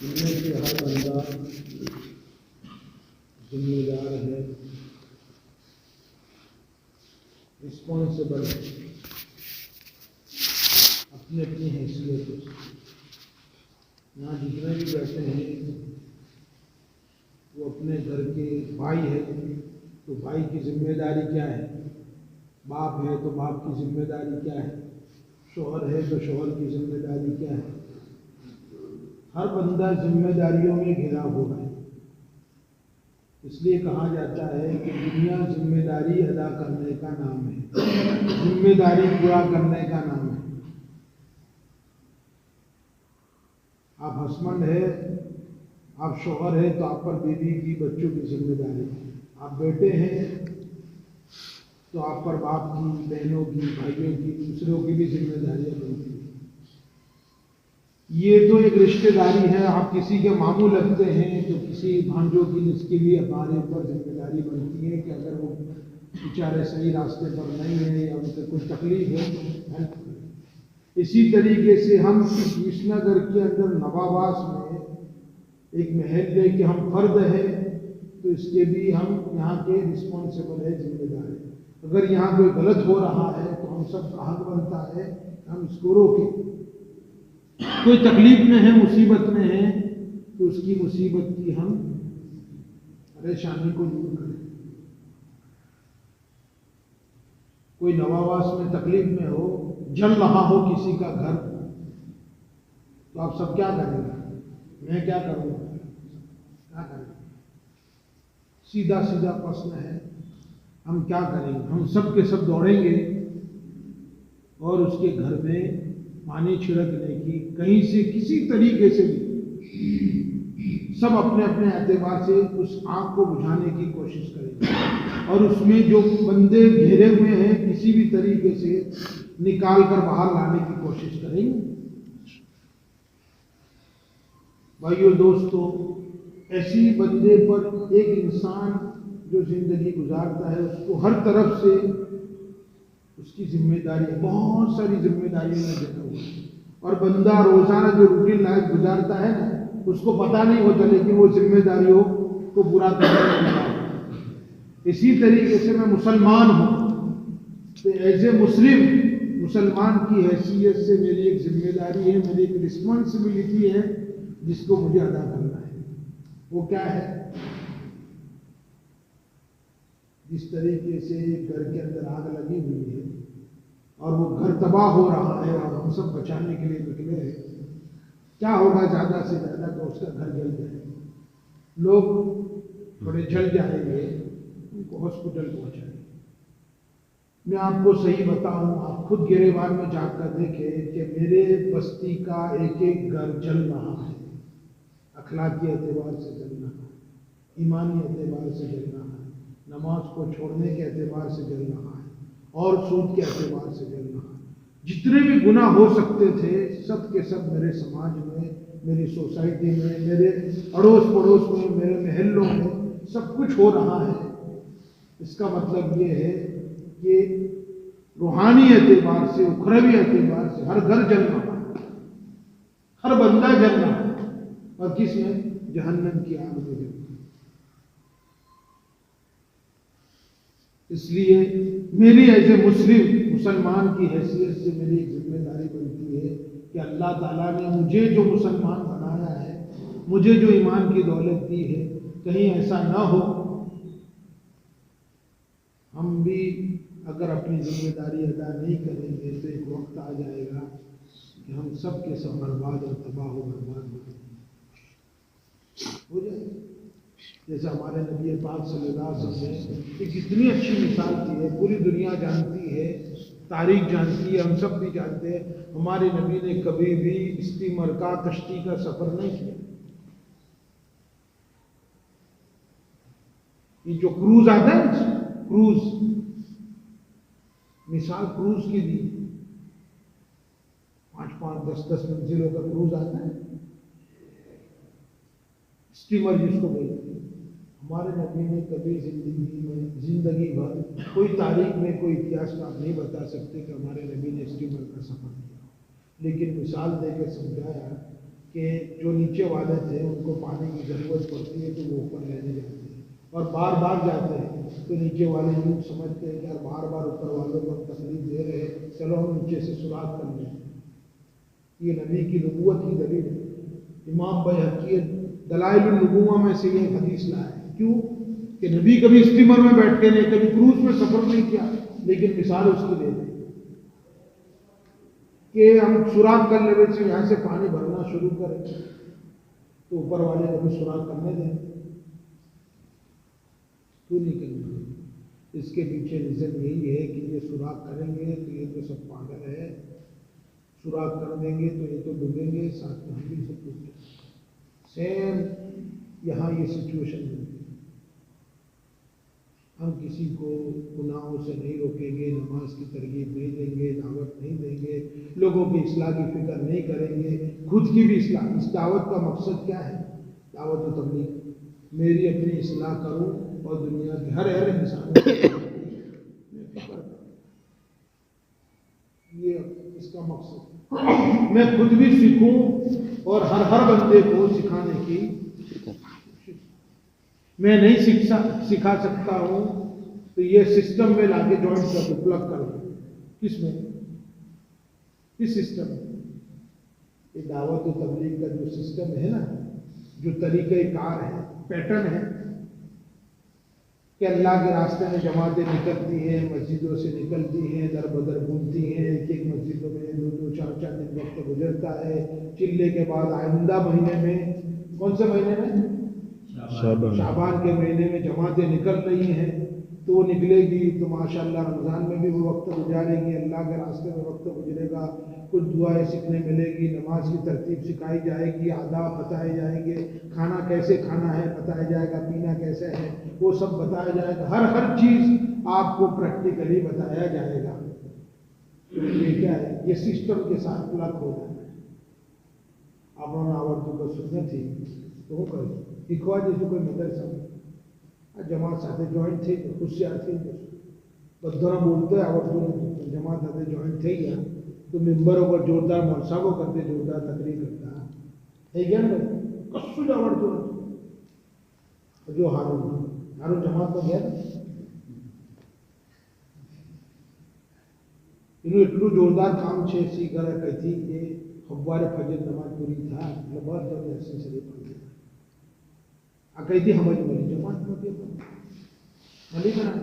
इनमें से हर बंदा जिम्मेदार है, रिस्पॉन्सिबल है अपनी अपनी हैसियत से। यहाँ जितने भी बैठे हैं वो अपने घर के भाई है तो भाई की जिम्मेदारी क्या है, बाप है तो बाप की जिम्मेदारी क्या है, शौहर है तो शौहर की जिम्मेदारी क्या है। हर बंदा जिम्मेदारियों में घिरा हुआ है। इसलिए कहा जाता है कि दुनिया जिम्मेदारी अदा करने का नाम है, जिम्मेदारी पूरा करने का नाम है। आप हस्बैंड है, आप शौहर है तो आप पर बीवी की बच्चों की जिम्मेदारी है। आप बेटे हैं तो आप पर बाप की, बहनों की, भाइयों की, दूसरों की भी जिम्मेदारियां बनती हैं। ये तो एक रिश्तेदारी है। आप किसी के मामू लगते हैं तो किसी भांजों की, इसके लिए हमारे ऊपर जिम्मेदारी बनती है कि अगर वो बेचारे सही रास्ते पर नहीं है या उनसे कुछ तकलीफ है तो हेल्प करें। इसी तरीके से हम इस विसनगर के अंदर नवाबास में एक महल है कि हम फर्द है तो इसके भी हम यहाँ के रिस्पॉन्सिबल है, जिम्मेदार है। अगर यहाँ कोई गलत हो रहा है तो हम सब का हक बनता है हम इसको रोकें। कोई तकलीफ में है, मुसीबत में है तो उसकी मुसीबत की हम परेशानी को दूर करें। कोई नवाबास में तकलीफ में हो, जल रहा हो किसी का घर, तो आप सब क्या करेंगे? मैं क्या करूँगा? क्या करेंगे? सीधा सीधा प्रश्न है, हम क्या करेंगे? हम सब के सब दौड़ेंगे और उसके घर में पानी छिड़कने की, कहीं से किसी तरीके से भी सब अपने अपने एतबार से उस आग को बुझाने की कोशिश करेंगे और उसमें जो बंदे घेरे हुए हैं किसी भी तरीके से निकाल कर बाहर लाने की कोशिश करेंगे। भाइयों दोस्तों, ऐसी बंदे पर एक इंसान जो जिंदगी गुजारता है उसको हर तरफ से उसकी जिम्मेदारी, बहुत सारी जिम्मेदारियों में जुटा हुआ है। और बंदा रोजाना जो रूटीन लाइफ गुजारता है ना, उसको पता नहीं होता लेकिन वो जिम्मेदारियों को पूरा करने लगा है। इसी तरीके से मैं मुसलमान हूँ तो एज ए मुस्लिम, मुसलमान की हैसियत से मेरी एक जिम्मेदारी है, मेरी एक रिस्पॉन्सिबिलिटी है जिसको मुझे अदा करना है। वो क्या है? जिस तरीके से घर के अंदर आग लगी हुई है और वो घर तबाह हो रहा है और हम सब बचाने के लिए निकले हैं, क्या होगा? ज्यादा से ज्यादा तो उसका घर जल जाए, लोग थोड़े जल जाएंगे, उनको हॉस्पिटल पहुंचाएंगे। मैं आपको सही बताऊं, आप खुद गिरेबान में जाकर देखें कि मेरे बस्ती का एक एक घर जल रहा है। अखलाकी एतबार से जल रहा है, ईमानी एतबार से जल रहा है, नमाज को छोड़ने के एतबार से जल रहा है और सूद के एतबार से जल रहा है। जितने भी गुनाह हो सकते थे सब के सब मेरे समाज में, मेरी सोसाइटी में, मेरे अड़ोस पड़ोस में, मेरे महल्लों में सब कुछ हो रहा है। इसका मतलब ये है कि रूहानी एतबार से, उखरवी एतबार से हर घर जल रहा है, हर बंदा जल रहा है और किसमें? जहन्नम की आग में जल रहा है। इसलिए मेरी एज ए मुस्लिम, मुसलमान की हैसियत से मेरी एक जिम्मेदारी बनती है कि अल्लाह ताला ने मुझे जो मुसलमान बनाया है, मुझे जो ईमान की दौलत दी है, कहीं ऐसा ना हो हम भी अगर अपनी जिम्मेदारी अदा नहीं करेंगे तो एक वक्त आ जाएगा कि हम सब के सब बर्बाद और तबाह हो बर्बाद हो जाएंगे। जैसे हमारे नबी पाक सल्लल्लाहु अलैहि वसल्लम ने एक इतनी अच्छी मिसाल दी है, पूरी दुनिया जानती है, तारीख जानती है, हम सब भी जानते हैं। हमारे नबी ने कभी भी स्टीमर का, कश्ती का सफर नहीं किया। ये जो क्रूज आता है, क्रूज, मिसाल क्रूज की दी, 5-5, 10-10 मंजिलों का क्रूज आता है, स्टीमर जिसको बोलते हैं। हमारे नबी ने कभी जिंदगी भर कोई तारीख में, कोई इतिहास में आप नहीं बता सकते कि हमारे नबी ने स्टीमर का सफर किया, लेकिन मिसाल देकर समझाया कि जो नीचे वाले थे उनको पानी की ज़रूरत पड़ती है तो वो ऊपर लेने जाते हैं, और बार बार जाते हैं तो नीचे वाले यूँ समझते हैं कि यार बार बार ऊपर वालों को हम तकलीफ दे रहे हैं, चलो हम नीचे से सुराग कर लें। ये नबी की नबूवत की दलील है। इमाम बैहक़ी दलाइलुन नबुव्वा में से ये हदीस लाया है। क्यों कि नबी कभी स्टीमर में बैठ के नहीं, कभी क्रूज में सफ़र नहीं किया, लेकिन मिसाल उसकी दे दी कि हम सुराग कर लेवे से यहाँ से पानी भरना शुरू करें तो ऊपर वाले कभी सुराग करने दें, क्यों नहीं करेंगे? इसके पीछे रीज़न यही है कि ये सुराग करेंगे तो ये तो सब पागल है, सुराग कर देंगे तो ये तो डूबेंगे, साथ में हम भी सब डूबेंगे। सेम यहाँ ये सिचुएशन है। हम किसी को गुनाहों से नहीं रोकेंगे, नमाज की तरगीब नहीं देंगे, दावत नहीं देंगे, लोगों की इस्लाह की फिक्र नहीं करेंगे, खुद की भी इस्लाह। इस दावत का मकसद क्या है? दावत व तबलीग, मेरी अपनी इस्लाह करूं और दुनिया के हर हर इंसान ये इसका मकसद। मैं खुद भी सीखूं और हर हर बंदे को सिखाने की, मैं नहीं सिखा सकता हूं तो ये सिस्टम में लाके जॉइंट कर प्लग कर दो। किसमें? इस सिस्टम में। ये दावत और तबलीग का जो सिस्टम है ना, जो तरीक़ेकार है, पैटर्न है कि अल्लाह के रास्ते में जमातें निकलती हैं, मस्जिदों से निकलती हैं, दर बदर घूमती हैं, एक एक मस्जिदों में 2-2 4-4 दिन वक्त गुजरता है। चिल्ले के बाद आइंदा महीने में, कौन से महीने में? शाबान के महीने में जमातें निकल रही हैं, तो वो निकलेगी तो माशाअल्लाह रमज़ान में भी वो वक्त गुजारेगी, अल्लाह के रास्ते में वक्त गुजरेगा, कुछ दुआएं सीखने मिलेगी, नमाज की तरतीब सिखाई जाएगी, आदाब बताए जाएंगे, खाना कैसे खाना है बताया जाएगा, पीना कैसे है वो सब बताया जाएगा, हर हर चीज़ आपको प्रैक्टिकली बताया जाएगा। ये क्या है? ये सिस्टम के साथ प्लग हो जाना है। આપણને આવડતું કશું નથી તો શું કરું? શીખવા જઈશું કોઈ મદરસામાં, આ જમાત સાથે જોઈન્ટ થઈ ગયો, હોશિયાર થઈ જશું, બધાને બોલતો આવડતું નથી, જમાત સાથે જોઈન્ટ થઈ ગયા તો મેમ્બરો પર જોરદાર મનસાબો કરતે, જોરદાર તકરીર કરતા થઈ ગયા ને, કશું જ આવડતું નથી। જો હારું જમાતમાં ગયા ને, એનું એટલું જોરદાર કામ છે, શીખરે કહીથી કે સવારે ફજર નમાજ પૂરી થાય એટલે બધા એસેસરી પડી જાય। આ કઈથી સમજ મળી? જમાતમાંથી મળી કે ના?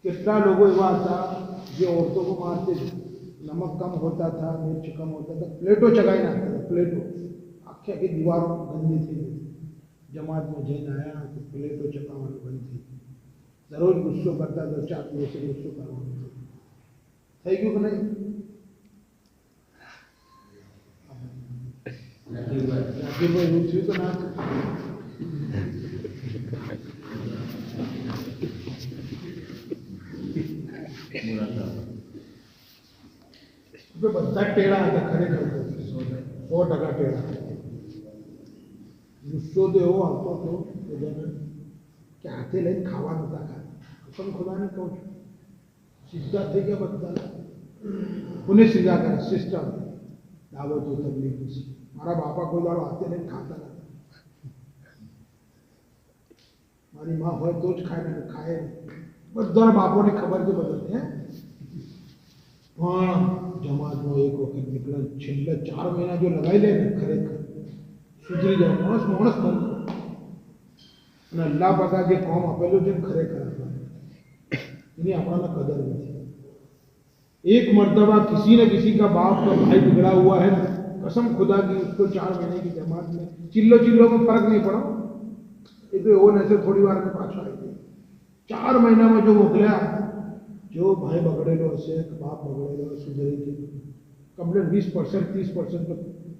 કેટલા લોકો એવા હતા જે औरतों को मारते थे, नमक कम होता था, मिर्च कम होता था, प्लेटों चगाई नाखता था, प्लेटों आखी आखी दीवारों गंदी थी गई। जमात में जैन आया तो प्लेटों चकावવાનું બંધ થઈ ગયું। દરરોજ ગુસ્સો કરતા તો 4 દિવસે ગુસ્સો કરવાનો થઈ ગયું કે નહીં? જાકીરભાઈ એવું થયું તો ના બધા ટેડા હતા, ખરેખર 100% ટેડા। ગુસ્સો તો એવો આવતો હતો કે હાથે લઈને ખાવા નહોતા ખાતા, કસમ ખુદાને કહું છું, સીધા થઈ ગયા બધા। કોને સીધા કરે? સિસ્ટમ દાવત તબલીગ। મારા બાપા કોઈ દાડો હાથે લઈને ખાતા નહોતા, મારી માં હોય તો જ ખાય, ને ખાય બધા બાપોને ખબર છે બધાને। પણ જમાતમાં એક વખત નીકળે, છેલ્લા 4 મહિના જો લગાવી લે ને, ખરેખર સુધરી જાય માણસ બનતો। અને અલ્લાહ પાકા જે કોમ આપેલું છે ખરેખર એની આપણાને કદર નથી। एक मर्तबा किसी न किसी का बाप का भाई बिगड़ा हुआ है, कसम खुदा की, उसको 4 महीने की जमात में चिल्लो में फर्क नहीं पड़ा, ये तो वो ऐसे थोड़ी बार में पाछा आई गई। 4 महीना में जो मोकलिया, जो भाई बगड़ेलो हसे, बाप बगड़ेलो सुधरी थी कंप्लीट 20% 30% तक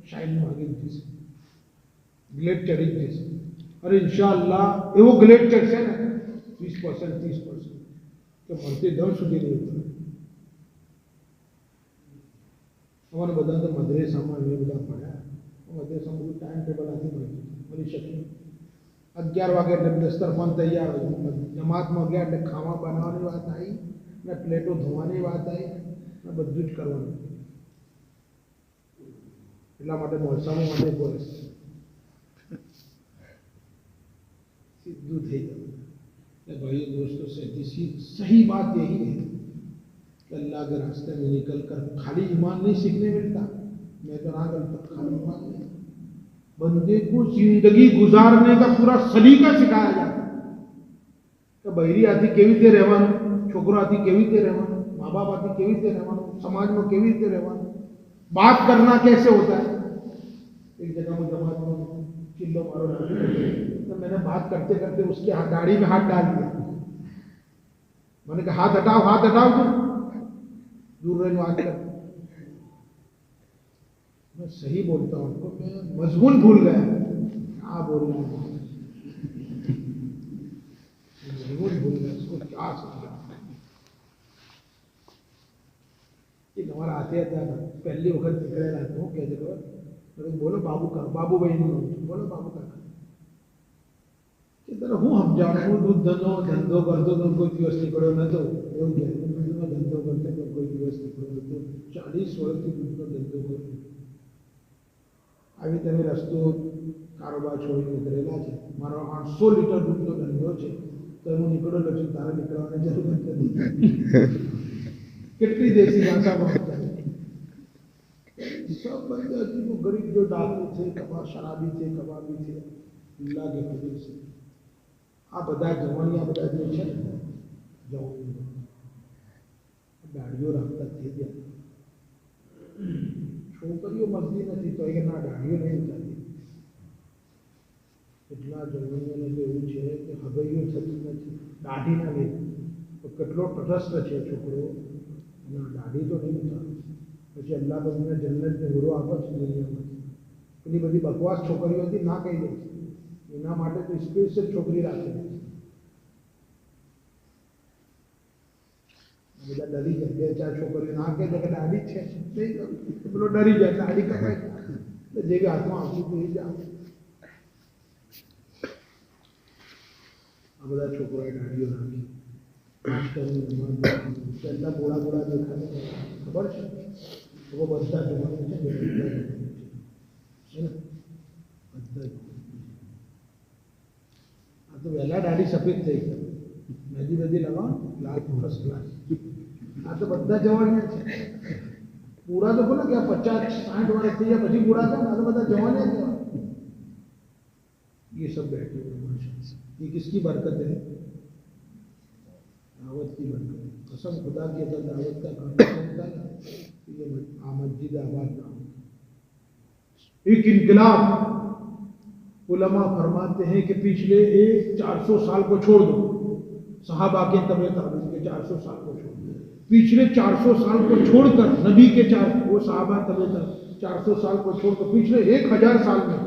शाइन मांगी थी, ग्लेड चढ़ी थी। अरे इंशाअल्लाह एवो ग्लेड चढ़से ने 20% 30% तो मरते दम सुधी नहीं होता। અમારે બધા તો મદ્રેસામાં એ બધા પડ્યા, મદ્રેસામાં બધું ટાઈમ ટેબલ નથી મળી શકે। 11 વાગે એટલે દસ્તરખાન તૈયાર હોય, જમાતમાં ગયા એટલે ખાવા બનાવવાની વાત આવી ને પ્લેટો ધોવાની વાત આવી ને બધું જ કરવાનું। એટલા માટે મોસામાં માટે બોલે सीधू थे। भाई दोस्तों सही बात यही है कि अल्लाह के रास्ते में निकल कर खाली ईमान नहीं सीखने मिलता। मैं तो ना गलता, खाली ईमान नहीं, बंदे को जिंदगी गुजारने का पूरा सलीका सिखाया जाता है कि बहरी आती केवी રીતે રહેવાનું, છોકરો આથી કેવી રીતે રહેવાનું, माँ बाप आती केवी રીતે રહેવાનું, समाज में केवी રીતે રહેવાનું, बात करना कैसे होता है। एक जगह में जमात में चिल्लो मारो, तो मैंने बात करते करते उसके गाड़ी में हाथ डाल दिया। मैंने कहा हाथ हटाओ, हाथ हटाओ, तुम दूर रहे बात कर। मैं सही बोलता हूँ आपको, मैं मजमून भूल गया क्या बोल रहा हूँ, मजमून भूल गया, उसको क्या समझा। हमारा आते था पहली वक्त निकले रहता हूँ, क्या जगह बोलो बाबू का, बाबू भाई बोलो बाबू का હું સમજાવું, દૂધનો ધંધો કરતો તો કોઈ દિવસ નીકળ્યો નતો, એવું કહે દૂધનો ધંધો કરતો તો કોઈ દિવસ નીકળ્યો નતો, 40 વર્ષથી દૂધનો ધંધો કર્યો, આવી તમે રસ્તો કારોબાર છોડી નીકળેલા છે। મારો 800 લીટર દૂધનો ધંધો છે, તો હું નીકળેલો છું, તારે નીકળવાની જરૂર નથી। કેટલી દેશી ભાષામાં सब बंदे अजीब गरीब जो डाकू थे, शराबी थे, कबाबी थे, अल्लाह के फजल से आ बदा जवानिया बदा जो है जवानी दाढ़ियों रखता थे दिया छोकरियों मस्ती नहीं तो ना दाढ़ियों नहीं उतारी इतना जवानियों ने जो है कि हगैयों थती नहीं, दाढ़ी ना ले तो કેટલો તટસ્થ છે છોકરો, ના દાઢી તો નહીં ઉતારે, પછી અલ્લાહ તમને જન્નતનો હુરો આપે છે દુનિયામાં। પેલી બધી બકવાસ છોકરીઓ હતી ના કહી દે, એના માટે તો સ્પેશિયલ છોકરી રાખે। બધા ડરી જાય, બે ચાર છોકરીઓ ના કહે કે દાઢી છે નહીં, પેલો ડરી જાય, દાઢી કપાય જેવી હાથમાં આવતી થઈ જાય। આ બધા છોકરાએ દાઢીઓ રાખી, પહેલા બોળા બોળા દેખાય ખબર છે, वो बदला जमाने से बदला है ना, बदला आ तो वेला दाढ़ी सफेद थी, मेहंदी वेदी लगाओ लाल फर्स्ट क्लास, आ तो बदला जवाने છે। बूढ़ा तो बोला क्या 50-60 वर्ष थी या પછી बूढ़ा था, आ तो बदला जवाने थे। ये सब बैठे हुए माशाअल्लाह, ये किसकी बरकत है, दावत की बरकत। कसम खुदा की अगर दावत का काम होता है ये मस्जिद आबाद ना हो। एक इनकलाब, उलमा फरमाते हैं कि पिछले 400 साल को छोड़ दो, सहाबा के तबे ताबीन के 400 साल को छोड़ दो, पिछले 400 साल को छोड़कर नबी के वो सहाबा तबे 400 साल को छोड़कर पिछले 1000 साल में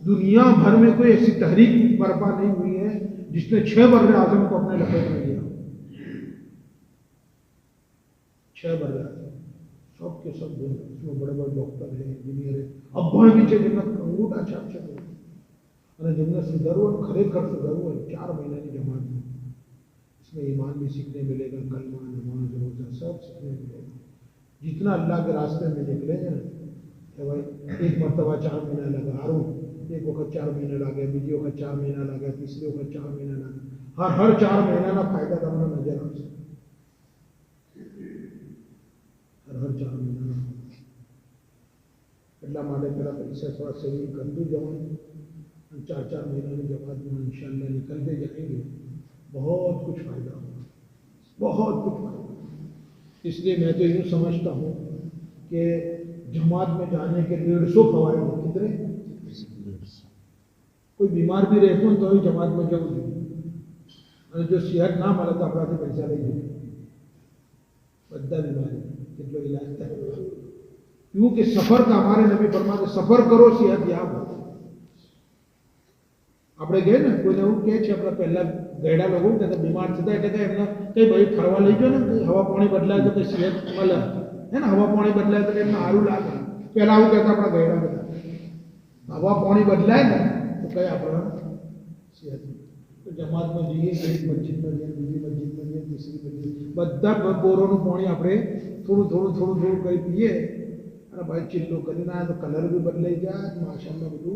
दुनिया भर में कोई ऐसी तहरीक बर्पा नहीं हुई है जिसने 6 बर्रे आजम को अपने लपेट में लिया। 6 बर्रे सब के सब इसमें बड़े बड़े डॉक्टर है, इंजीनियर है, अभण भी है, जिन्हें अंगूठा छाप छे और जिन्हें सुधरव खरेखर सुधरव 4 महीना की जमात में, इसमें ईमान भी सीखने मिलेगा, कलमा नमाज रोजा सब सीखने मिलेगा। जितना अल्लाह के रास्ते में निकलेंगे ना, भाई एक मरतबा 4 महीना लगा, हारू एक वक्त 4 महीना लगे, बीजी वक्त 4 महीना लगे, तीसरी वक्त 4 महीना लगे, हर 4 महीना ना फायदा तमने नजर आवशे, हर 4 महीना એટલા માટે પેલા પૈસા थोड़ा सेविंग करते जवान, 4-4 महीना की जमात में इंशाअल्लाह निकलते जाएंगे, बहुत कुछ फायदा होगा, बहुत कुछ फायदा। इसलिए मैं तो यूँ समझता हूँ कि जमात में जाने के 150 फवायद हैं। कितने? कोई बीमार भी रहते हो तो जमात में जरूर અને જો સેહત ના મળે તો આપણાથી પૈસા લઈ જાય, બધા બીમારી કેટલો इलाज થાય। क्योंकि सफर का हमारे नबी फरमाते सफर करो सेहत याब हो। આપણે ગયે ને કોઈને એવું કહે છે, આપણે પહેલા ગયડા લોકો કે બીમાર થતા એટલે કે એમને કઈ ભાઈ ફરવા લઈ જાઓ ને, હવા પાણી બદલાય તો કઈ સેહત મળે હે ને, હવા પાણી બદલાય તો એમને સારું લાગે। પહેલા આવું કહેતા આપણા ગયડા બધા, હવા પાણી બદલાય ને તો કઈ આપણા સેહત। तो जमात में जाइए, एक मस्जिद में जाइए, बीजी मस्जिद में जाइए, तीसरी मस्जिद, બધા બોરોનું પાણી આપણે થોડું થોડું થોડું થોડું કરી પીએ अरे भाई चिल्लो करना तो कलर भी बदले जाए माशा में બધું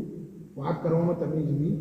વાત કરવામાં તમીજ બી